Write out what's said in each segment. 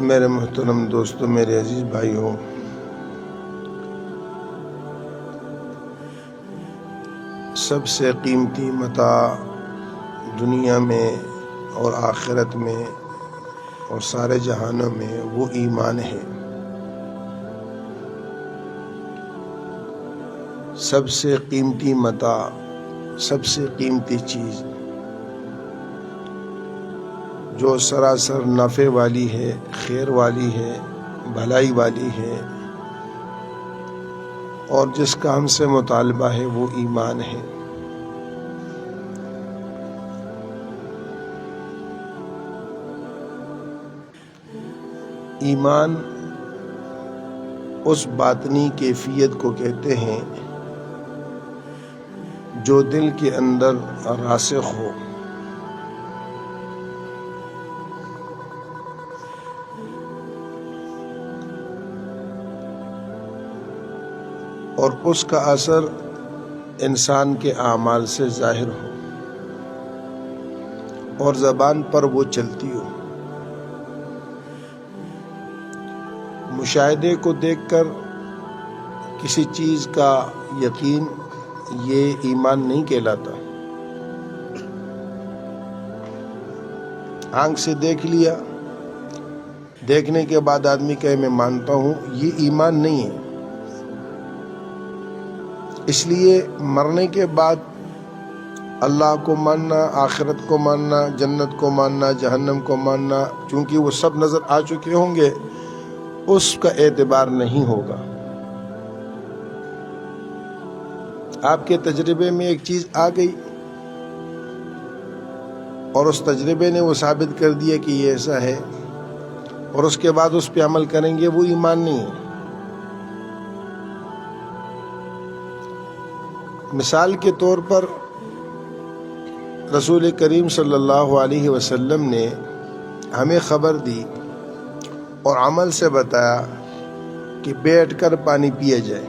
میرے محترم دوستوں، میرے عزیز بھائیوں، سب سے قیمتی متاع دنیا میں اور آخرت میں اور سارے جہانوں میں وہ ایمان ہے۔ سب سے قیمتی متاع، سب سے قیمتی چیز جو سراسر نفع والی ہے، خیر والی ہے، بھلائی والی ہے، اور جس کا ہم سے مطالبہ ہے وہ ایمان ہے۔ ایمان اس باطنی کیفیت کو کہتے ہیں جو دل کے اندر راسخ ہو، اور اس کا اثر انسان کے اعمال سے ظاہر ہو اور زبان پر وہ چلتی ہو۔ مشاہدے کو دیکھ کر کسی چیز کا یقین یہ ایمان نہیں کہلاتا۔ آنکھ سے دیکھ لیا، دیکھنے کے بعد آدمی کہے میں مانتا ہوں، یہ ایمان نہیں ہے۔ اس لیے مرنے کے بعد اللہ کو ماننا، آخرت کو ماننا، جنت کو ماننا، جہنم کو ماننا، چونکہ وہ سب نظر آ چکے ہوں گے، اس کا اعتبار نہیں ہوگا۔ آپ کے تجربے میں ایک چیز آ گئی اور اس تجربے نے وہ ثابت کر دیا کہ یہ ایسا ہے، اور اس کے بعد اس پہ عمل کریں گے، وہ ایمان نہیں ہے۔ مثال کے طور پر رسول کریم صلی اللہ علیہ وسلم نے ہمیں خبر دی اور عمل سے بتایا کہ بیٹھ کر پانی پیا جائے،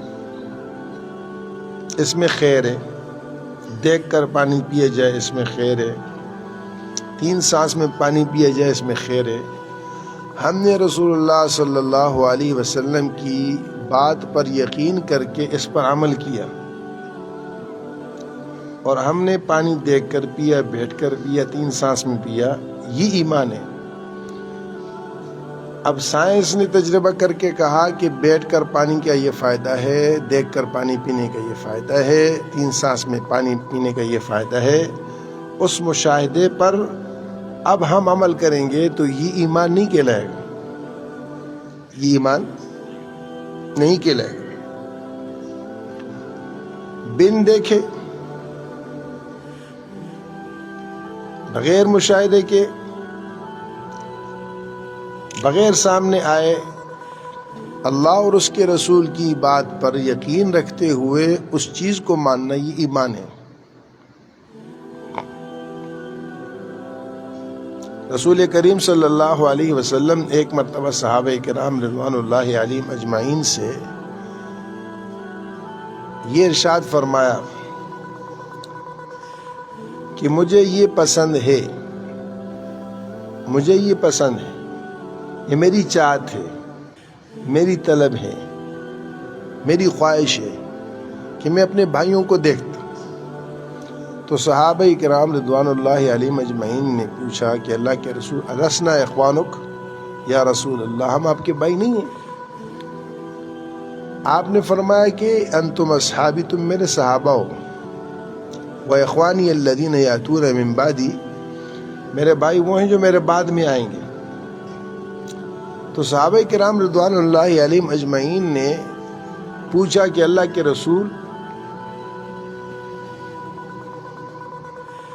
اس میں خیر ہے۔ دیکھ کر پانی پیا جائے، اس میں خیر ہے۔ 3 سانس میں پانی پیا جائے، اس میں خیر ہے۔ ہم نے رسول اللہ صلی اللہ علیہ وسلم کی بات پر یقین کر کے اس پر عمل کیا، اور ہم نے پانی دیکھ کر پیا، بیٹھ کر پیا، 3 سانس میں پیا، یہ ایمان ہے۔ اب سائنس نے تجربہ کر کے کہا کہ بیٹھ کر پانی کا یہ فائدہ ہے، دیکھ کر پانی پینے کا یہ فائدہ ہے، 3 سانس میں پانی پینے کا یہ فائدہ ہے۔ اس مشاہدے پر اب ہم عمل کریں گے تو یہ ایمان نہیں کہلائے گا، یہ ایمان نہیں کہلائے گا۔ بن دیکھے، بغیر مشاہدے کے، بغیر سامنے آئے، اللہ اور اس کے رسول کی بات پر یقین رکھتے ہوئے اس چیز کو ماننا، یہ ایمان ہے۔ رسول کریم صلی اللہ علیہ وسلم ایک مرتبہ صحابہ کرام رضوان اللہ علیہم اجمعین سے یہ ارشاد فرمایا کہ مجھے یہ پسند ہے، مجھے یہ پسند ہے، یہ میری چاہت ہے، میری طلب ہے، میری خواہش ہے کہ میں اپنے بھائیوں کو دیکھتا۔ تو صحابہ کرام رضوان اللہ علیہم اجمعین نے پوچھا کہ اللہ کے رسول، السنا اخوانک یا رسول اللہ، ہم آپ کے بھائی نہیں ہیں؟ آپ نے فرمایا کہ انتم اصحابی، تم میرے صحابہ ہو، وَإِخْوَانِيَ الَّذِينَ يَأْتُونَ مِن بَعْدِي، میرے بھائی وہ ہیں جو میرے بعد میں آئیں گے۔ تو صحابہ کرام رضوان اللہ علیہم اجمعین نے پوچھا کہ اللہ کے رسول،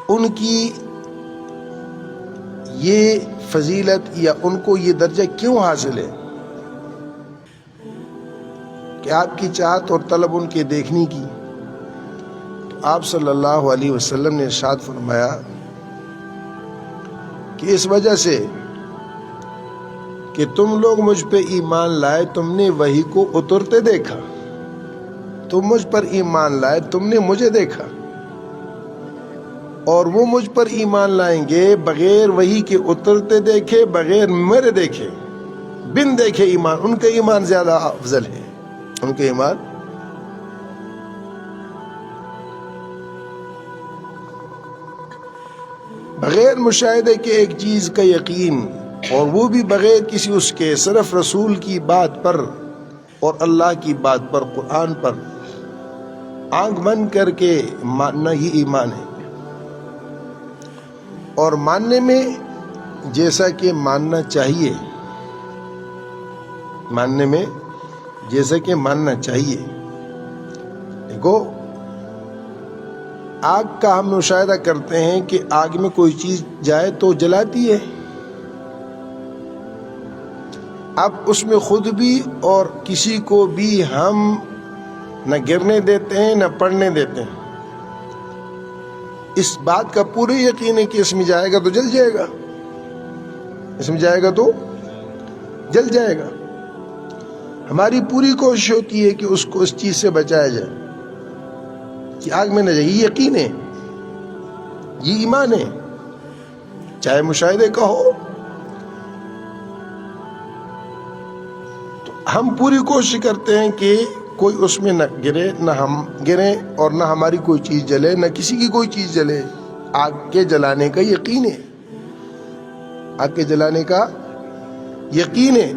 ان کی یہ فضیلت یا ان کو یہ درجہ کیوں حاصل ہے کہ آپ کی چاہت اور طلب ان کے دیکھنے کی؟ آپ صلی اللہ علیہ وسلم نے ارشاد فرمایا کہ اس وجہ سے کہ تم لوگ مجھ پہ ایمان لائے، تم نے وحی کو اترتے دیکھا، تم مجھ پر ایمان لائے، تم نے مجھے دیکھا، اور وہ مجھ پر ایمان لائیں گے بغیر وحی کے اترتے دیکھے، بغیر میرے دیکھے۔ بن دیکھے ایمان، ان کا ایمان زیادہ افضل ہے، ان کا ایمان بغیر مشاہدے کے ایک چیز کا یقین، اور وہ بھی بغیر کسی اس کے، صرف رسول کی بات پر اور اللہ کی بات پر، قرآن پر آنکھ بند کر کے ماننا ہی ایمان ہے۔ اور ماننے میں جیسا کہ ماننا چاہیے، ماننے میں جیسا کہ ماننا چاہیے۔ دیکھو آگ کا ہم مشاہدہ کرتے ہیں کہ آگ میں کوئی چیز جائے تو جلاتی ہے، اب اس میں خود بھی اور کسی کو بھی ہم نہ گرنے دیتے ہیں نہ پڑنے دیتے ہیں، اس بات کا پورا یقین ہے کہ اس میں جائے گا تو جل جائے گا، اس میں جائے گا تو جل جائے گا۔ ہماری پوری کوشش ہوتی ہے کہ اس کو اس چیز سے بچایا جائے کہ آگ میں نہ جائے، یہ یقین ہے، یہ ایمان ہے، چاہے مشاہدے کا ہو۔ تو ہم پوری کوشش کرتے ہیں کہ کوئی اس میں نہ گرے، نہ ہم گریں، اور نہ ہماری کوئی چیز جلے، نہ کسی کی کوئی چیز جلے۔ آگ کے جلانے کا یقین ہے، آگ کے جلانے کا یقین ہے۔